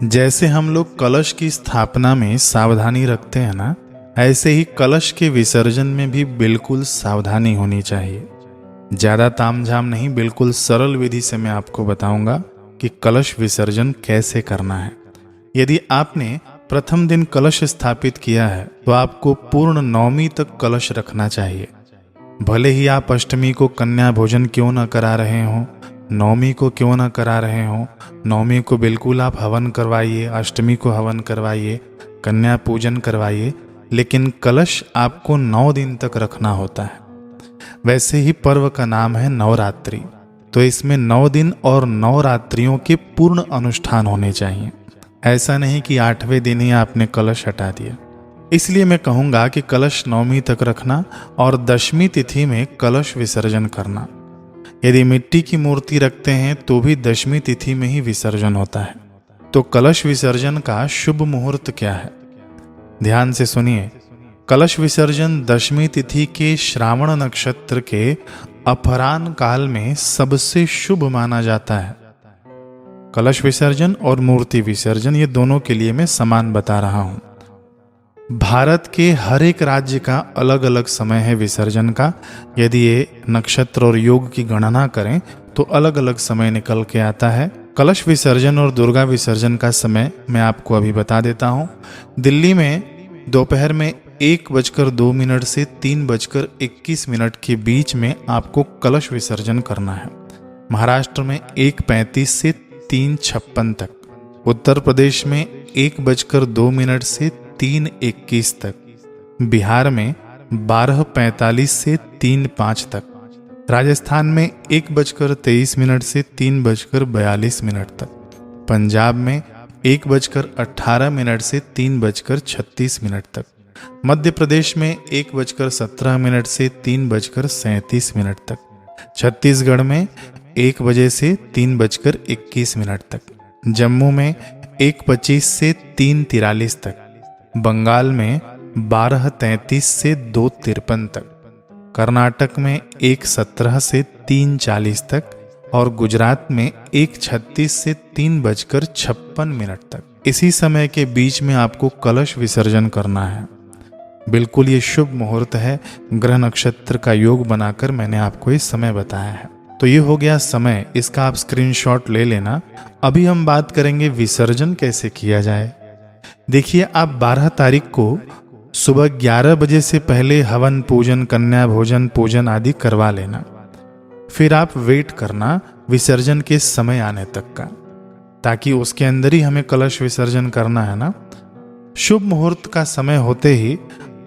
जैसे हम लोग कलश की स्थापना में सावधानी रखते हैं ना, ऐसे ही कलश के विसर्जन में भी बिल्कुल सावधानी होनी चाहिए। ज़्यादा तामझाम नहीं, बिल्कुल सरल विधि से मैं आपको बताऊंगा कि कलश विसर्जन कैसे करना है। यदि आपने प्रथम दिन कलश स्थापित किया है तो आपको पूर्ण नवमी तक कलश रखना चाहिए। भले ही आप अष्टमी को कन्या भोजन क्यों न करा रहे हों, नवमी को क्यों न करा रहे हों, नवमी को बिल्कुल आप हवन करवाइए, अष्टमी को हवन करवाइए, कन्या पूजन करवाइए, लेकिन कलश आपको 9 दिन तक रखना होता है। वैसे ही पर्व का नाम है नवरात्रि, तो इसमें 9 दिन और 9 रात्रियों के पूर्ण अनुष्ठान होने चाहिए। ऐसा नहीं कि 8वें दिन ही आपने कलश हटा दिया। इसलिए मैं कहूँगा कि कलश नवमी तक रखना और 10वीं तिथि में कलश विसर्जन करना। यदि मिट्टी की मूर्ति रखते हैं तो भी 10वीं तिथि में ही विसर्जन होता है। तो कलश विसर्जन का शुभ मुहूर्त क्या है, ध्यान से सुनिए। कलश विसर्जन 10वीं तिथि के श्रावण नक्षत्र के अपराह्न काल में सबसे शुभ माना जाता है। कलश विसर्जन और मूर्ति विसर्जन ये दोनों के लिए मैं समान बता रहा हूं। भारत के हर एक राज्य का अलग अलग समय है विसर्जन का। यदि ये नक्षत्र और योग की गणना करें तो अलग अलग समय निकल के आता है। कलश विसर्जन और दुर्गा विसर्जन का समय मैं आपको अभी बता देता हूं। दिल्ली में दोपहर में 1:02 से 3:21 के बीच में आपको कलश विसर्जन करना है। महाराष्ट्र में 1:35 से 3:56 तक, उत्तर प्रदेश में 1:02 से 3:21 तक, बिहार में 12:45 से 3:05 तक, राजस्थान में 1:23 से 3:42 तक, पंजाब में 1:18 से 3:36 तक, मध्य प्रदेश में 1:17 से 3:37 तक, छत्तीसगढ़ में 1 बजे से 3:21 तक, जम्मू में 1:25 से 3:43 तक, बंगाल में 12:33 से 2:53 तक, कर्नाटक में 1:17 से 3:40 तक और गुजरात में 1:36 से 3:56 तक। इसी समय के बीच में आपको कलश विसर्जन करना है। बिल्कुल ये शुभ मुहूर्त है। ग्रह नक्षत्र का योग बनाकर मैंने आपको इस समय बताया है। तो ये हो गया समय, इसका आप स्क्रीनशॉट ले लेना। अभी हम बात करेंगे विसर्जन कैसे किया जाए। देखिए, आप 12 तारीख को सुबह 11 बजे से पहले हवन पूजन, कन्या भोजन पूजन आदि करवा लेना। फिर आप वेट करना विसर्जन के समय आने तक का, ताकि उसके अंदर ही हमें कलश विसर्जन करना है ना। शुभ मुहूर्त का समय होते ही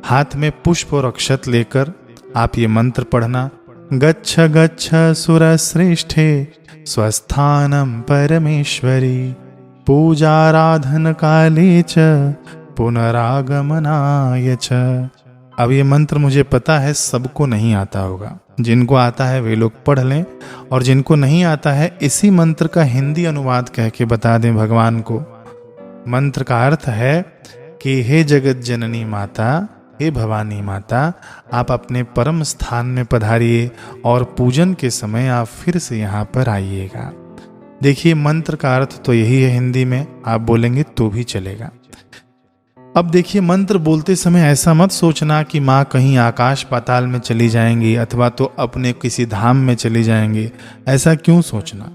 हाथ में पुष्प और अक्षत लेकर आप ये मंत्र पढ़ना, गच्छ गच्छ सुरश्रेष्ठे स्वस्थानम परमेश्वरी पूजाराधन काले च पुनरागमनाय च। अब ये मंत्र मुझे पता है सबको नहीं आता होगा, जिनको आता है वे लोग पढ़ लें, और जिनको नहीं आता है इसी मंत्र का हिंदी अनुवाद कह के बता दें भगवान को। मंत्र का अर्थ है कि हे जगत जननी माता, हे भवानी माता, आप अपने परम स्थान में पधारिए और पूजन के समय आप फिर से यहाँ पर आइएगा। देखिए, मंत्र का अर्थ तो यही है हिंदी में, आप बोलेंगे तो भी चलेगा। अब देखिए, मंत्र बोलते समय ऐसा मत सोचना कि माँ कहीं आकाश पाताल में चली जाएंगी अथवा तो अपने किसी धाम में चली जाएंगी। ऐसा क्यों सोचना?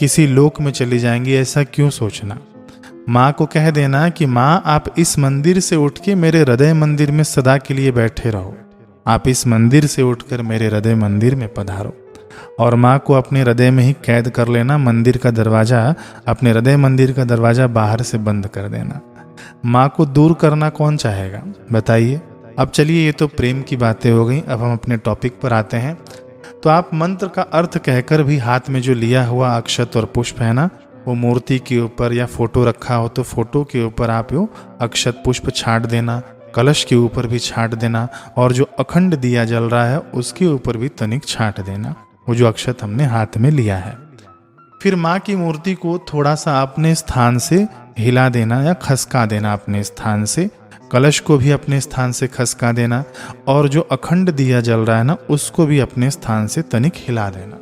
किसी लोक में चली जाएंगी, ऐसा क्यों सोचना? माँ को कह देना कि माँ, आप इस मंदिर से उठ के मेरे हृदय मंदिर में सदा के लिए बैठे रहो। आप इस मंदिर से उठकर मेरे हृदय मंदिर में पधारो। और माँ को अपने हृदय में ही कैद कर लेना। मंदिर का दरवाजा, अपने हृदय मंदिर का दरवाजा बाहर से बंद कर देना। माँ को दूर करना कौन चाहेगा, बताइए। अब चलिए, ये तो प्रेम की बातें हो गई। अब हम अपने टॉपिक पर आते हैं। तो आप मंत्र का अर्थ कहकर भी हाथ में जो लिया हुआ अक्षत और पुष्प है ना, वो मूर्ति के ऊपर या फोटो रखा हो तो फोटो के ऊपर आप यो अक्षत पुष्प छांट देना, कलश के ऊपर भी छांट देना, और जो अखंड दिया जल रहा है उसके ऊपर भी तनिक छांट देना, वो जो अक्षत हमने हाथ में लिया है। फिर माँ की मूर्ति को थोड़ा सा अपने स्थान से हिला देना या खसका देना अपने स्थान से, कलश को भी अपने स्थान से खसका देना, और जो अखंड दिया जल रहा है ना उसको भी अपने स्थान से तनिक हिला देना।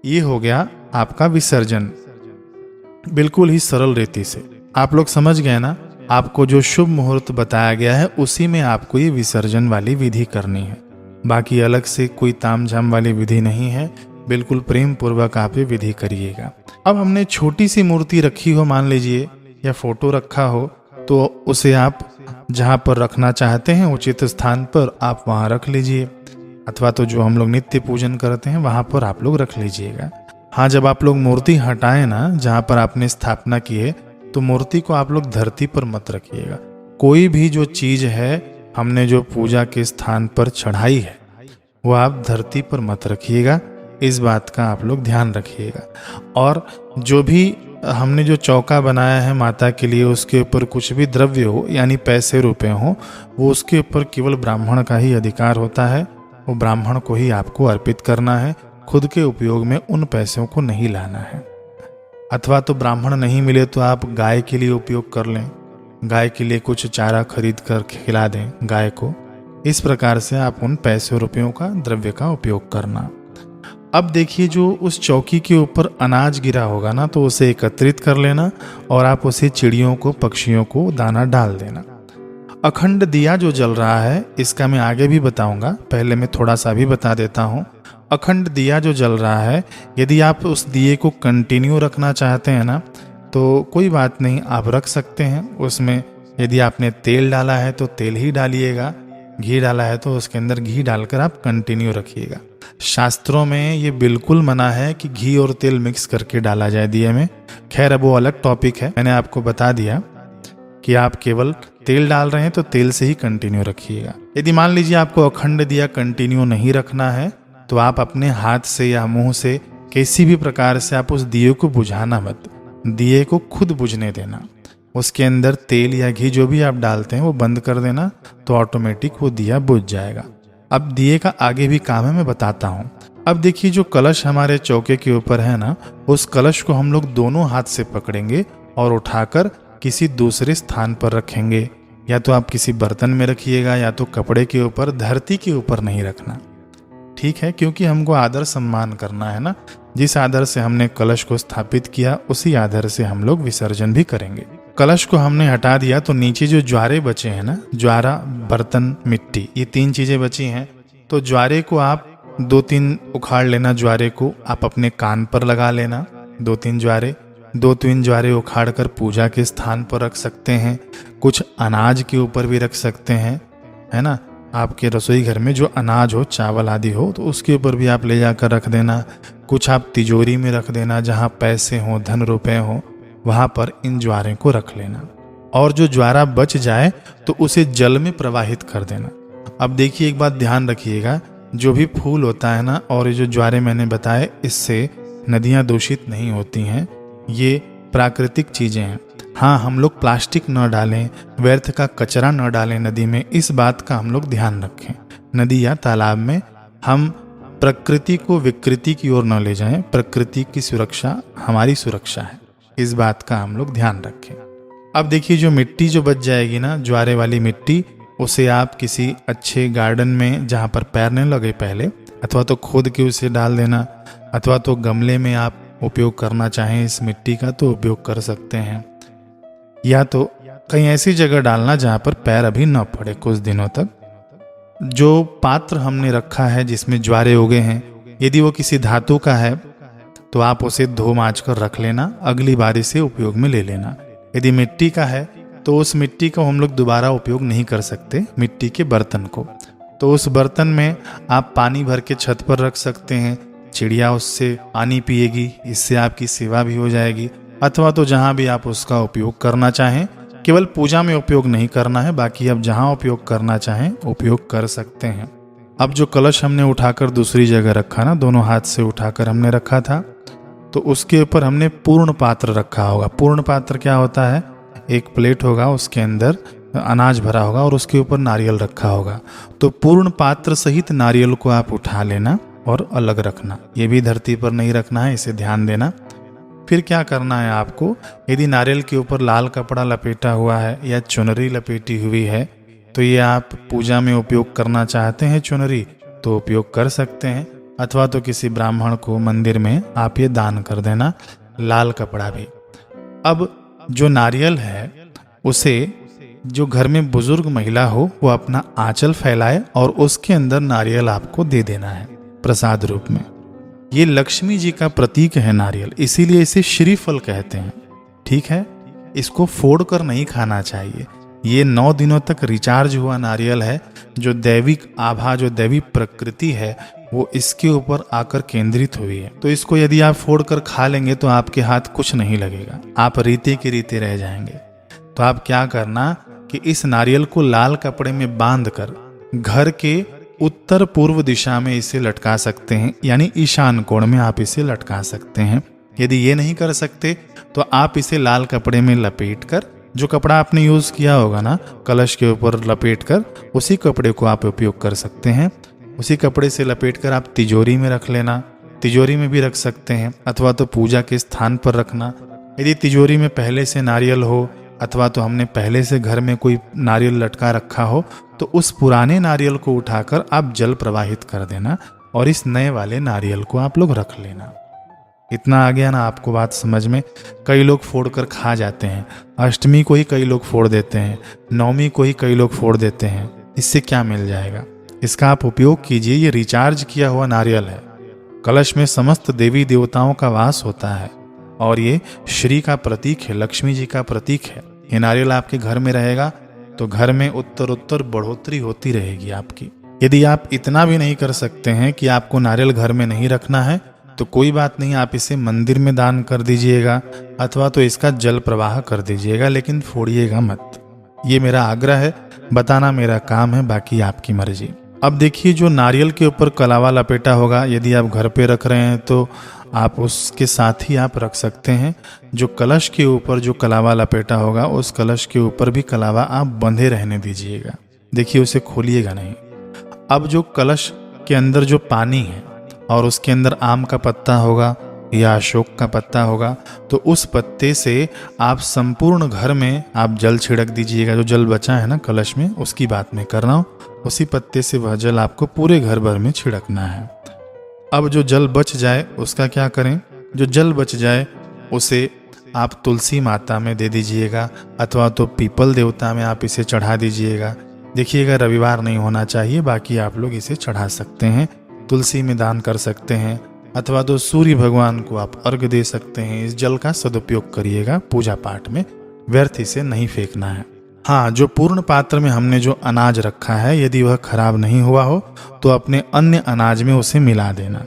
ये हो गया आपका विसर्जन। बिल्कुल ही सरल रीति से। आप लोग समझ गए ना, आपको जो शुभ मुहूर्त बताया गया है उसी में आपको ये विसर्जन वाली विधि करनी है। बाकी अलग से कोई तामझाम वाली विधि नहीं है, बिल्कुल प्रेम पूर्वक आप ये विधि करिएगा। अब हमने छोटी सी मूर्ति रखी हो मान लीजिए, या फोटो रखा हो, तो उसे आप जहाँ पर रखना चाहते हैं उचित स्थान पर आप वहाँ रख लीजिए, अथवा तो जो हम लोग नित्य पूजन करते हैं वहाँ पर आप लोग रख लीजिएगा। हाँ, जब आप लोग मूर्ति हटाएं ना जहाँ पर आपने स्थापना की है, तो मूर्ति को आप लोग धरती पर मत रखिएगा। कोई भी जो चीज है हमने जो पूजा के स्थान पर चढ़ाई है वो आप धरती पर मत रखिएगा, इस बात का आप लोग ध्यान रखिएगा। और जो भी हमने जो चौका बनाया है माता के लिए, उसके ऊपर कुछ भी द्रव्य हो यानी पैसे रुपए हो, वो उसके ऊपर केवल ब्राह्मण का ही अधिकार होता है। वो ब्राह्मण को ही आपको अर्पित करना है, खुद के उपयोग में उन पैसों को नहीं लाना है। अथवा तो ब्राह्मण नहीं मिले तो आप गाय के लिए उपयोग कर लें, गाय के लिए कुछ चारा खरीद कर खिला दें गाय को। इस प्रकार से आप उन पैसे रुपयों का द्रव्य का उपयोग करना। अब देखिए, जो उस चौकी के ऊपर अनाज गिरा होगा ना, तो उसे एकत्रित कर लेना और आप उसे चिड़ियों को पक्षियों को दाना डाल देना। अखंड दिया जो जल रहा है इसका मैं आगे भी बताऊंगा, पहले मैं थोड़ा सा भी बता देता हूँ। अखंड दिया जो जल रहा है, यदि आप उस दिए को कंटिन्यू रखना चाहते हैं ना, तो कोई बात नहीं, आप रख सकते हैं। उसमें यदि आपने तेल डाला है तो तेल ही डालिएगा, घी डाला है तो उसके अंदर घी डालकर आप कंटिन्यू रखिएगा। शास्त्रों में ये बिल्कुल मना है कि घी और तेल मिक्स करके डाला जाए दिए में। खैर, अब वो अलग टॉपिक है, मैंने आपको बता दिया कि आप केवल तेल डाल रहे हैं तो तेल से ही कंटिन्यू रखिएगा। यदि मान लीजिए आपको अखंड दिया कंटिन्यू नहीं रखना है, तो आप अपने हाथ से या मुंह से किसी भी प्रकार से आप उस दिए को बुझाना मत, दिए को खुद बुझने देना। उसके अंदर तेल या घी जो भी आप डालते हैं वो बंद कर देना, तो ऑटोमेटिक वो दिया बुझ जाएगा। अब दिए का आगे भी काम है, मैं बताता हूँ। अब देखिए, जो कलश हमारे चौके के ऊपर है ना, उस कलश को हम लोग दोनों हाथ से पकड़ेंगे और उठाकर किसी दूसरे स्थान पर रखेंगे। या तो आप किसी बर्तन में रखिएगा या तो कपड़े के ऊपर, धरती के ऊपर नहीं रखना, ठीक है? क्योंकि हमको आदर सम्मान करना है ना। जिस आदर से हमने कलश को स्थापित किया उसी आदर से हम लोग विसर्जन भी करेंगे। कलश को हमने हटा दिया तो नीचे जो ज्वारे बचे हैं ना, ज्वारा, बर्तन, मिट्टी, ये 3 चीजें बची हैं। तो ज्वारे को आप 2-3 उखाड़ लेना, ज्वारे को आप अपने कान पर लगा लेना। 2-3 ज्वारे उखाड़ कर पूजा के स्थान पर रख सकते हैं। कुछ अनाज के ऊपर भी रख सकते हैं, है ना। आपके रसोई घर में जो अनाज हो, चावल आदि हो, तो उसके ऊपर भी आप ले जाकर रख देना। कुछ आप तिजोरी में रख देना, जहाँ पैसे हों, धन रुपए हों, वहाँ पर इन ज्वारे को रख लेना। और जो ज्वारा बच जाए तो उसे जल में प्रवाहित कर देना। अब देखिए, एक बात ध्यान रखिएगा, जो भी फूल होता है ना, और ये जो ज्वारे मैंने बताए, इससे नदियाँ दूषित नहीं होती हैं, ये प्राकृतिक चीज़ें हैं। हाँ, हम लोग प्लास्टिक न डालें, व्यर्थ का कचरा न डालें नदी में, इस बात का हम लोग ध्यान रखें। नदी या तालाब में हम प्रकृति को विकृति की ओर न ले जाएं, प्रकृति की सुरक्षा हमारी सुरक्षा है, इस बात का हम लोग ध्यान रखें। अब देखिए, जो मिट्टी जो बच जाएगी ना, ज्वारे वाली मिट्टी, उसे आप किसी अच्छे गार्डन में जहाँ पर पैर न लगे पहले, अथवा तो खोद के उसे डाल देना, अथवा तो गमले में आप उपयोग करना चाहें इस मिट्टी का तो उपयोग कर सकते हैं। या तो कहीं ऐसी जगह डालना जहाँ पर पैर अभी न पड़े कुछ दिनों तक। जो पात्र हमने रखा है जिसमें ज्वारे उगे हैं, यदि वो किसी धातु का है तो आप उसे धो मांज कर रख लेना, अगली बारी से उपयोग में ले लेना। यदि मिट्टी का है तो उस मिट्टी को हम लोग दोबारा उपयोग नहीं कर सकते, मिट्टी के बर्तन को। तो उस बर्तन में आप पानी भर के छत पर रख सकते हैं, चिड़िया उससे पानी पिएगी, इससे आपकी सेवा भी हो जाएगी। अथवा तो जहाँ भी आप उसका उपयोग करना चाहें, केवल पूजा में उपयोग नहीं करना है, बाकी आप जहाँ उपयोग करना चाहें उपयोग कर सकते हैं। अब जो कलश हमने उठाकर दूसरी जगह रखा ना, दोनों हाथ से उठाकर हमने रखा था, तो उसके ऊपर हमने पूर्ण पात्र रखा होगा। पूर्ण पात्र क्या होता है? एक प्लेट होगा, उसके अंदर अनाज भरा होगा और उसके ऊपर नारियल रखा होगा। तो पूर्ण पात्र सहित नारियल को आप उठा लेना और अलग रखना, ये भी धरती पर नहीं रखना है, इसे ध्यान देना। फिर क्या करना है आपको, यदि नारियल के ऊपर लाल कपड़ा लपेटा हुआ है या चुनरी लपेटी हुई है, तो ये आप पूजा में उपयोग करना चाहते हैं चुनरी तो उपयोग कर सकते हैं, अथवा तो किसी ब्राह्मण को मंदिर में आप ये दान कर देना, लाल कपड़ा भी। अब जो नारियल है उसे जो घर में बुजुर्ग महिला हो वो अपना आंचल फैलाए और उसके अंदर नारियल आपको दे देना है प्रसाद रूप में। ये लक्ष्मी जी का प्रतीक है नारियल, इसीलिए इसे श्रीफल कहते हैं। ठीक है, इसको फोड़ कर नहीं खाना चाहिए। ये 9 दिनों तक रिचार्ज हुआ नारियल है। जो दैविक आभा, जो दैवी प्रकृति है वो इसके ऊपर आकर केंद्रित हुई है। तो इसको यदि आप फोड़ कर खा लेंगे तो आपके हाथ कुछ नहीं लगेगा, आप रीते के रीते रह जाएंगे। तो आप क्या करना कि इस नारियल को लाल कपड़े में बांध कर घर के उत्तर पूर्व दिशा में इसे लटका सकते हैं, यानी ईशान कोण में आप इसे लटका सकते हैं। यदि ये नहीं कर सकते तो आप इसे लाल कपड़े में लपेट कर, जो कपड़ा आपने यूज किया होगा ना कलश के ऊपर लपेट कर, उसी कपड़े को आप उपयोग कर सकते हैं। उसी कपड़े से लपेट कर आप तिजोरी में रख लेना, तिजोरी में भी रख सकते हैं, अथवा तो पूजा के स्थान पर रखना। यदि तिजोरी में पहले से नारियल हो अथवा तो हमने पहले से घर में कोई नारियल लटका रखा हो तो उस पुराने नारियल को उठाकर आप जल प्रवाहित कर देना और इस नए वाले नारियल को आप लोग रख लेना। इतना आ गया ना आपको बात समझ में। कई लोग फोड़ कर खा जाते हैं, अष्टमी को ही कई लोग फोड़ देते हैं, नवमी को ही कई लोग फोड़ देते हैं। इससे क्या मिल जाएगा? इसका आप उपयोग कीजिए। ये रिचार्ज किया हुआ नारियल है। कलश में समस्त देवी देवताओं का वास होता है और ये श्री का प्रतीक है, लक्ष्मी जी का प्रतीक है। ये नारियल आपके घर में रहेगा तो घर में उत्तर बढ़ोतरी होती रहेगी आपकी। यदि आप इतना भी नहीं कर सकते हैं कि आपको नारियल घर में नहीं रखना है तो कोई बात नहीं, आप इसे मंदिर में दान कर दीजिएगा अथवा तो इसका जल प्रवाह कर दीजिएगा, लेकिन फोड़िएगा मत। ये मेरा आग्रह है, बताना मेरा काम है, बाकी आपकी मर्जी। अब देखिए, जो नारियल के ऊपर कलावा लपेटा होगा, यदि आप घर पे रख रहे हैं तो आप उसके साथ ही आप रख सकते हैं। जो कलश के ऊपर जो कलावा लपेटा होगा उस कलश के ऊपर भी कलावा आप बंधे रहने दीजिएगा। देखिए, उसे खोलिएगा नहीं। अब जो कलश के अंदर जो पानी है और उसके अंदर आम का पत्ता होगा या अशोक का पत्ता होगा तो उस पत्ते से आप संपूर्ण घर में आप जल छिड़क दीजिएगा। जो जल बचा है ना कलश में, उसकी बात मैं कर रहा हूँ, उसी पत्ते से वह जल आपको पूरे घर भर में छिड़कना है। अब जो जल बच जाए उसका क्या करें? जो जल बच जाए उसे आप तुलसी माता में दे दीजिएगा अथवा तो पीपल देवता में आप इसे चढ़ा दीजिएगा। देखिएगा, रविवार नहीं होना चाहिए, बाकी आप लोग इसे चढ़ा सकते हैं। तुलसी में दान कर सकते हैं अथवा तो सूर्य भगवान को आप अर्घ दे सकते हैं। इस जल का सदुपयोग करिएगा पूजा पाठ में, व्यर्थ इसे नहीं फेंकना है। हाँ, जो पूर्ण पात्र में हमने जो अनाज रखा है यदि वह खराब नहीं हुआ हो तो अपने अन्य अनाज में उसे मिला देना।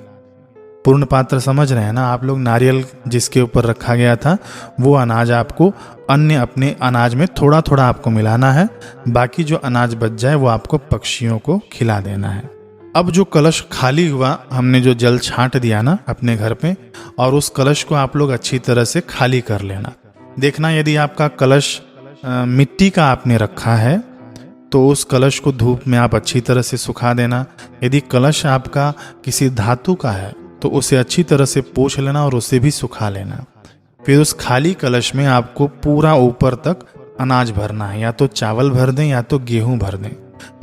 पूर्ण पात्र समझ रहे हैं ना आप लोग? नारियल जिसके ऊपर रखा गया था वो अनाज आपको अन्य अपने अनाज में थोड़ा थोड़ा आपको मिलाना है। बाकी जो अनाज बच जाए वो आपको पक्षियों को खिला देना है। अब जो कलश खाली हुआ, हमने जो जल छांट दिया ना अपने घर पे, और उस कलश को आप लोग अच्छी तरह से खाली कर लेना। देखना, यदि आपका कलश मिट्टी का आपने रखा है तो उस कलश को धूप में आप अच्छी तरह से सुखा देना। यदि कलश आपका किसी धातु का है तो उसे अच्छी तरह से पोंछ लेना और उसे भी सुखा लेना। फिर उस खाली कलश में आपको पूरा ऊपर तक अनाज भरना है, या तो चावल भर दें या तो गेहूं भर दें।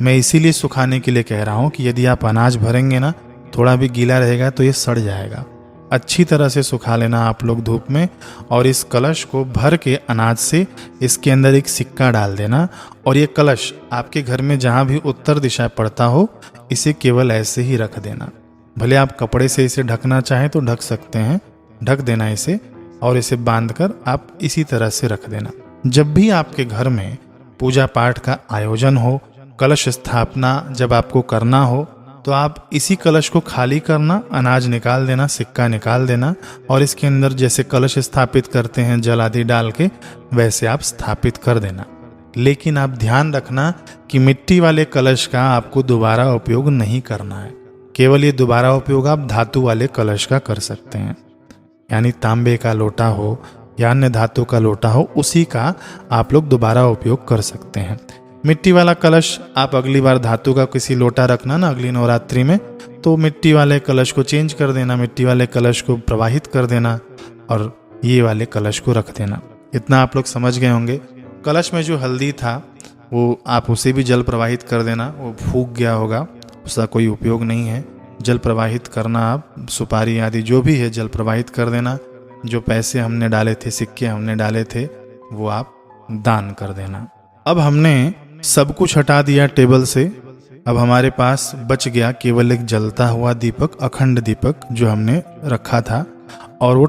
मैं इसीलिए सुखाने के लिए कह रहा हूँ कि यदि आप अनाज भरेंगे ना, थोड़ा भी गीला रहेगा तो ये सड़ जाएगा। अच्छी तरह से सुखा लेना आप लोग धूप में, और इस कलश को भर के अनाज से इसके अंदर एक सिक्का डाल देना। और ये कलश आपके घर में जहाँ भी उत्तर दिशा पड़ता हो, इसे केवल ऐसे ही रख देना। भले आप कपड़े से इसे ढकना चाहें तो ढक सकते हैं, ढक देना इसे, और इसे बांधकर आप इसी तरह से रख देना। जब भी आपके घर में पूजा पाठ का आयोजन हो, कलश स्थापना जब आपको करना हो, तो आप इसी कलश को खाली करना, अनाज निकाल देना, सिक्का निकाल देना, और इसके अंदर जैसे कलश स्थापित करते हैं जल आदि डाल के, वैसे आप स्थापित कर देना। लेकिन आप ध्यान रखना कि मिट्टी वाले कलश का आपको दोबारा उपयोग नहीं करना है। केवल ये दोबारा उपयोग आप धातु वाले कलश का कर सकते हैं, यानी तांबे का लोटा हो या अन्य धातु का लोटा हो, उसी का आप लोग दोबारा उपयोग कर सकते हैं। मिट्टी वाला कलश आप अगली बार धातु का किसी लोटा रखना ना अगली नवरात्रि में, तो मिट्टी वाले कलश को चेंज कर देना, मिट्टी वाले कलश को प्रवाहित कर देना और ये वाले कलश को रख देना। इतना आप लोग समझ गए होंगे। कलश में जो हल्दी था वो आप उसे भी जल प्रवाहित कर देना, वो फूक गया होगा, उसका कोई उपयोग नहीं है। जल प्रवाहित करना, आप सुपारी आदि जो भी है जल प्रवाहित कर देना। जो पैसे हमने डाले थे, सिक्के हमने डाले थे, वो आप दान कर देना। अब हमने सब कुछ हटा दिया टेबल से। अब हमारे पास बच गया केवल एक जलता हुआ दीपक, अखंड दीपक जो हमने रखा था, और वो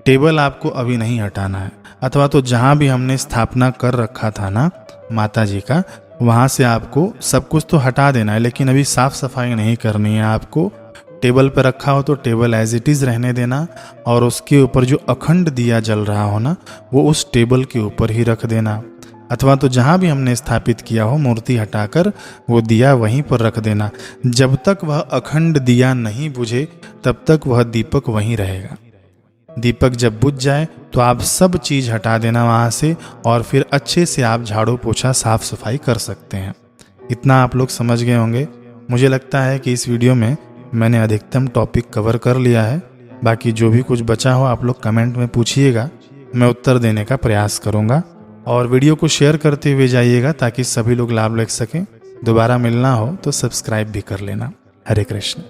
टेबल आपको अभी नहीं हटाना है। अथवा तो जहाँ भी हमने स्थापना कर रखा था ना माता जी का, वहाँ से आपको सब कुछ तो हटा देना है, लेकिन अभी साफ सफाई नहीं करनी है आपको। टेबल पर रखा हो तो टेबल एज इट इज़ रहने देना, और उसके ऊपर जो अखंड दिया जल रहा हो ना, वो उस टेबल के ऊपर ही रख देना। अथवा तो जहाँ भी हमने स्थापित किया हो मूर्ति हटाकर वो दिया वहीं पर रख देना। जब तक वह अखंड दिया नहीं बुझे तब तक वह दीपक वहीं रहेगा। दीपक जब बुझ जाए तो आप सब चीज़ हटा देना वहाँ से, और फिर अच्छे से आप झाड़ू पोछा साफ सफाई कर सकते हैं। इतना आप लोग समझ गए होंगे। मुझे लगता है कि इस वीडियो में मैंने अधिकतम टॉपिक कवर कर लिया है। बाकी जो भी कुछ बचा हो आप लोग कमेंट में पूछिएगा, मैं उत्तर देने का प्रयास करूँगा। और वीडियो को शेयर करते हुए जाइएगा ताकि सभी लोग लाभ ले सकें। दोबारा मिलना हो तो सब्सक्राइब भी कर लेना। हरे कृष्ण।